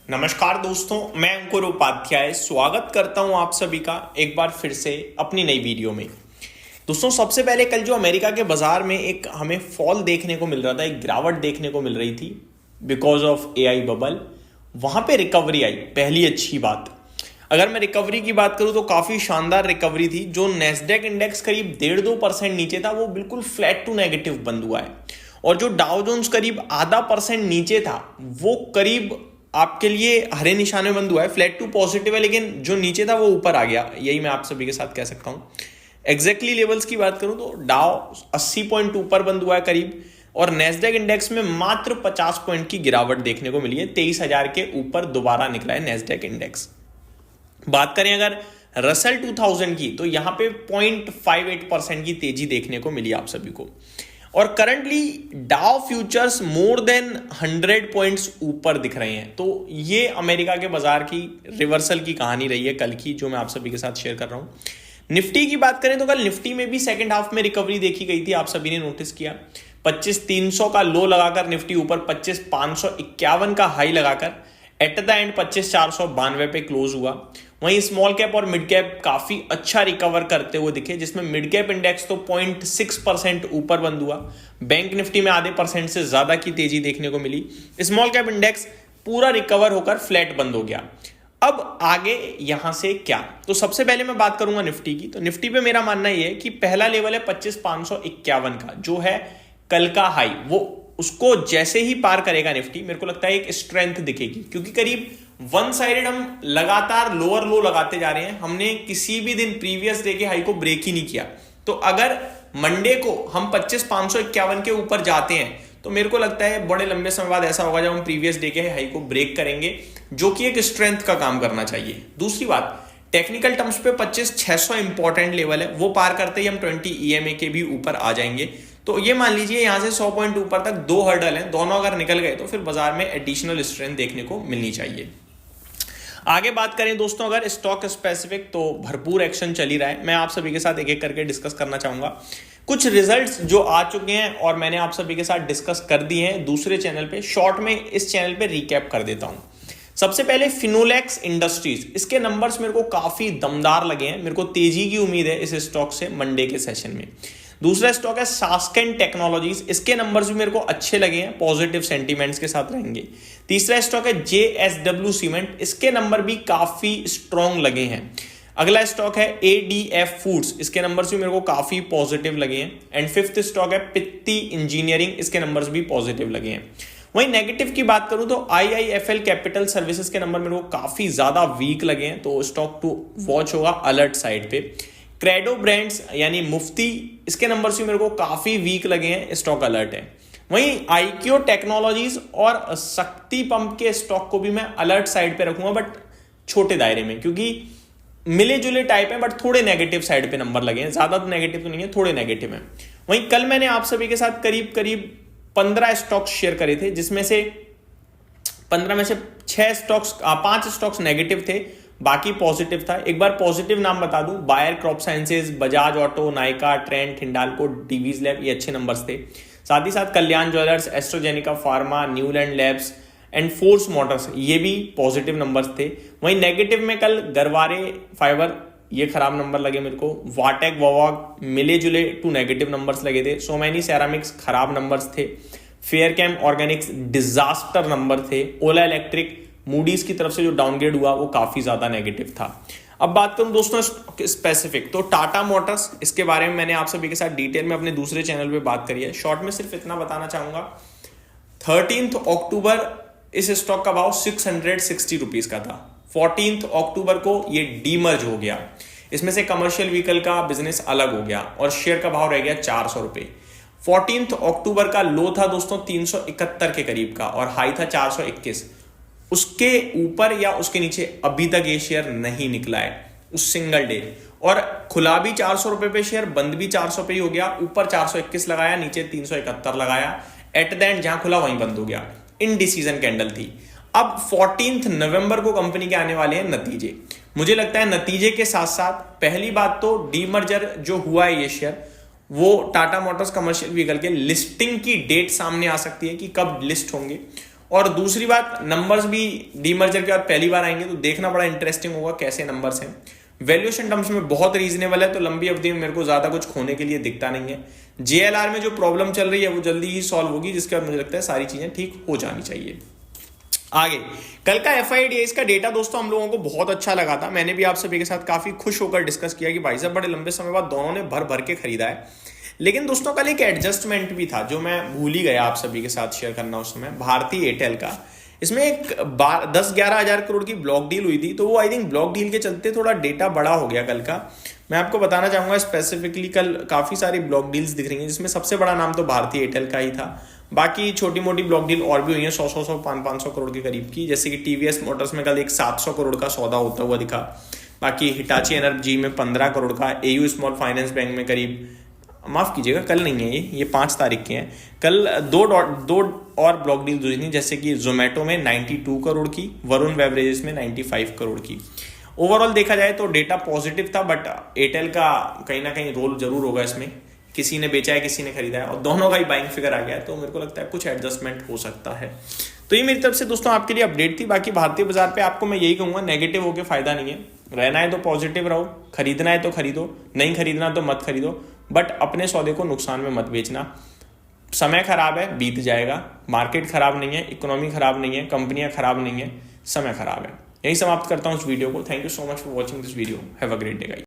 नमस्कार दोस्तों, मैं अंकुर उपाध्याय स्वागत करता हूं आप सभी का एक बार फिर से अपनी नई वीडियो में। दोस्तों, सबसे पहले कल जो अमेरिका के बाजार में एक हमें फॉल देखने को मिल रहा था, एक गिरावट देखने को मिल रही थी बिकॉज ऑफ एआई बबल, वहां पे रिकवरी आई। पहली अच्छी बात, अगर मैं रिकवरी की बात करूं तो काफी शानदार रिकवरी थी। जो नेस्डेक इंडेक्स करीब 1.5% नीचे था वो बिल्कुल फ्लैट टू नेगेटिव बंद हुआ है, और जो डाउ जोन्स करीब 0.5% नीचे था वो करीब आपके लिए हरे निशाने बंद हुआ है। फ्लैट टू पॉजिटिव है, लेकिन जो नीचे था वो ऊपर आ गया। यही मैं आप सभी के साथ कह सकता हूं। एग्जैक्टली लेवल्स की बात करूं तो डाउ 80 पॉइंट ऊपर बंद हुआ है करीब, और नेस्डेक इंडेक्स में मात्र 50 पॉइंट की गिरावट देखने को मिली है। 23,000 के ऊपर दोबारा निकला है नेस्डेक इंडेक्स। बात करें अगर रसल 2000 की, तो यहां पे 0.58% की तेजी देखने को मिली आप सभी को, और currently Dow futures more than 100 points ऊपर दिख रहे हैं। तो ये अमेरिका के बाजार की रिवर्सल की कहानी रही है कल की, जो मैं आप सभी के साथ शेयर कर रहा हूं। निफ्टी की बात करें तो कल निफ्टी में भी सेकंड हाफ में रिकवरी देखी गई थी, आप सभी ने नोटिस किया। 25,300 का लो लगाकर निफ्टी ऊपर 25,551 का हाई लगाकर एट द एंड 25,492 पे क्लोज हुआ। वहीं स्मॉल कैप और मिड कैप काफी अच्छा रिकवर करते हुए दिखे, जिसमें मिड कैप इंडेक्स तो 0.6% ऊपर बंद हुआ। बैंक निफ्टी में आधे % से ज्यादा की तेजी देखने को मिली। स्मॉल कैप इंडेक्स पूरा रिकवर होकर फ्लैट बंद हो गया। अब आगे यहां से क्या, तो सबसे पहले मैं बात करूंगा निफ्टी की। तो निफ्टी पे मेरा मानना यह है कि पहला लेवल है 25,551 का, जो है कल का हाई। वो उसको जैसे ही पार करेगा निफ्टी, मेरे को लगता है एक स्ट्रेंथ दिखेगी, क्योंकि करीब वन साइडेड हम लगातार लोअर लो लगाते जा रहे हैं। हमने किसी भी दिन प्रीवियस डे के हाई को ब्रेक ही नहीं किया। तो अगर मंडे को हम 25,551 के ऊपर जाते हैं तो मेरे को लगता है बड़े लंबे समय बाद ऐसा होगा जब हम प्रीवियस डे के हाई को ब्रेक करेंगे, जो कि एक स्ट्रेंथ का काम करना चाहिए। दूसरी बात, टेक्निकल टर्म्स पे 25,600 इंपॉर्टेंट लेवल है, वो पार करते ही हम 20 EMA के भी ऊपर आ जाएंगे। तो ये मान लीजिए यहां से 100 पॉइंट ऊपर तक 2 हर्डल हैं, दोनों अगर निकल गए तो फिर बाजार में एडिशनल स्ट्रेंथ देखने को मिलनी चाहिए। आगे बात करें दोस्तों अगर स्टॉक स्पेसिफिक, तो भरपूर एक्शन चल ही रहा है। मैं आप सभी के साथ एक एक करके डिस्कस करना चाहूंगा। कुछ रिजल्ट्स जो आ चुके हैं और मैंने आप सभी के साथ डिस्कस कर दिए हैं दूसरे चैनल पे, शॉर्ट में इस चैनल पे रिकैप कर देता हूं। सबसे पहले फिनोलेक्स इंडस्ट्रीज, इसके नंबर्स मेरे को काफी दमदार लगे हैं। मेरे को तेजी की उम्मीद है इस स्टॉक से मंडे के सेशन में। दूसरा स्टॉक है सास्केंट टेक्नोलॉजीज, इसके नंबर्स भी मेरे को अच्छे लगे हैं, पॉजिटिव सेंटीमेंट्स के साथ रहेंगे। तीसरा स्टॉक है JSW सीमेंट, इसके नंबर भी काफी स्ट्रॉन्ग लगे हैं। अगला स्टॉक है ADF फूड्स, इसके नंबर्स भी मेरे को काफी पॉजिटिव लगे हैं। एंड फिफ्थ स्टॉक है पित्ती इंजीनियरिंग, इसके नंबर्स भी पॉजिटिव लगे हैं। वहीं नेगेटिव की बात करूं तो IIFL कैपिटल सर्विसेज के नंबर मेरे को काफी ज्यादा वीक लगे हैं, तो स्टॉक टू वॉच होगा अलर्ट साइड पे। क्रेडो ब्रांड्स यानी मुफ्ती, इसके नंबर्स भी मेरे को काफी वीक लगे हैं, स्टॉक अलर्ट है। वहीं IKO टेक्नोलॉजीज और शक्ति पंप के स्टॉक को भी मैं अलर्ट साइड पे रखूंगा, बट छोटे दायरे में, क्योंकि मिले जुले टाइप है, बट थोड़े नेगेटिव साइड पे नंबर लगे हैं। ज्यादा तो नेगेटिव तो नहीं है, थोड़े नेगेटिव है। वहीं कल मैंने आप सभी के साथ करीब करीब 15 स्टॉक्स शेयर करे थे, जिसमें से 15 में से 5 स्टॉक्स नेगेटिव थे, बाकी पॉजिटिव था। एक बार पॉजिटिव नाम बता दूं, Bayer crop sciences, Bajaj auto, Nykaa, Trent, Hindalco, Divi's lab, ये अच्छे नंबर्स थे। साथ ही साथ Kalyan jewellers, AstraZeneca pharma, Neuland labs and Force Motors, ये भी पॉजिटिव नंबर्स थे। वहीं नेगेटिव में कल गरवारे फाइबर, ये खराब नंबर लगे मेरे को। वाटेक वॉक मिले जुले टू नेगेटिव नंबर्स लगे थे। सोमैनी सेरामिक्स खराब नंबर्स थे। फेयरकैम ऑर्गेनिक्स डिजास्टर नंबर थे। ओला इलेक्ट्रिक मूडीज की तरफ से जो डाउनग्रेड हुआ वो काफी ज्यादा नेगेटिव था। अब बात करूं दोस्तों स्पेसिफिक, तो टाटा मोटर्स, इसके बारे में मैंने आप सभी के साथ डिटेल में अपने दूसरे चैनल पे बात करी है। शॉर्ट में सिर्फ इतना बताना चाहूंगा, 13 अक्टूबर इस स्टॉक का भाव 660 रुपीज का था। 14 अक्टूबर को ये डीमर्ज हो गया, इसमें से कमर्शियल व्हीकल का बिजनेस अलग हो गया और शेयर का भाव रह गया 400 रुपए। 14 अक्टूबर का लो था दोस्तों 371 के करीब का, और हाई था 421। उसके ऊपर या उसके नीचे अभी तक ये शेयर नहीं निकला है उस सिंगल डे, और खुला भी 400 रुपए पे शेयर, बंद भी 400 पे ही हो गया। ऊपर 421 लगाया, नीचे 371 लगाया, एट द एंड जहां खुला वहीं बंद हो गया। इनडिसीजन कैंडल थी। अब 14 नवंबर को कंपनी के आने वाले हैं नतीजे। मुझे लगता है नतीजे के साथ साथ पहली बात तो डीमर्जर जो हुआ है ये शेयर, वो टाटा मोटर्स कमर्शियल व्हीकल के लिस्टिंग की डेट सामने आ सकती है कि कब लिस्ट होंगे। और दूसरी बात, नंबर्स भी डीमर्जर के बाद पहली बार आएंगे तो देखना बड़ा इंटरेस्टिंग होगा कैसे नंबर्स हैं। वैल्यूएशन टर्म्स में बहुत रीजनेबल है, तो लंबी अवधि में मेरे को ज्यादा कुछ खोने के लिए दिखता नहीं है। जेएलआर में जो प्रॉब्लम चल रही है वो जल्दी ही सॉल्व होगी, जिसके बाद मुझे लगता है सारी चीजें ठीक हो जानी चाहिए। आगे कल का एफआईडीएस का डेटा दोस्तों हम लोगों को बहुत अच्छा लगा था। मैंने भी आप सभी के साथ काफी खुश होकर डिस्कस किया कि भाई साहब बड़े लंबे समय बाद दोनों ने भर भर के खरीदा है। लेकिन दोस्तों कल एक एडजस्टमेंट भी था जो मैं भूल ही गया आप सभी के साथ शेयर करना उस समय, भारतीय एयरटेल का। इसमें एक 10-11 हजार करोड़ की ब्लॉक डील हुई थी, तो वो आई थिंक ब्लॉक डील के चलते थोड़ा डेटा बड़ा हो गया कल का। मैं आपको बताना चाहूंगा स्पेसिफिकली कल काफी सारी ब्लॉक डील्स दिख रही हैं, जिसमें सबसे बड़ा नाम तो भारतीय एयरटेल का ही था। बाकी छोटी मोटी ब्लॉक डील और भी हुई है 100-500 करोड़ के करीब की, जैसे कि टीवीएस मोटर्स में कल एक 700 करोड़ का सौदा होता हुआ दिखा। बाकी हिटाची एनर्जी में 15 करोड़ का, एयू स्मॉल फाइनेंस बैंक में करीब, माफ कीजिएगा कल नहीं है ये 5 तारीख के हैं, कल दो और ब्लॉक डील हुई थी, जैसे कि जोमेटो में 92 करोड़ की, वरुण बेवरेजेस में 95 करोड़ की। ओवरऑल देखा जाए तो डेटा पॉजिटिव था, बट एयरटेल का कहीं ना कहीं रोल जरूर होगा इसमें। किसी ने बेचा है, किसी ने खरीदा है, और दोनों का ही बाइंग फिगर आ गया है, तो मेरे को लगता है कुछ एडजस्टमेंट हो सकता है। तो ये मेरी तरफ से दोस्तों आपके लिए अपडेट थी। बाकी भारतीय बाजार पे आपको मैं यही कहूंगा, नेगेटिव होकर फायदा नहीं है। रहना है तो पॉजिटिव रहो, खरीदना है तो खरीदो, नहीं खरीदना तो मत खरीदो, बट अपने सौदे को नुकसान में मत बेचना। समय खराब है, बीत जाएगा। मार्केट खराब नहीं है, इकोनॉमी खराब नहीं है, कंपनियां खराब नहीं है, समय खराब है। यही समाप्त करता हूं इस वीडियो को। Thank you so much for watching this video. Have a great day guys.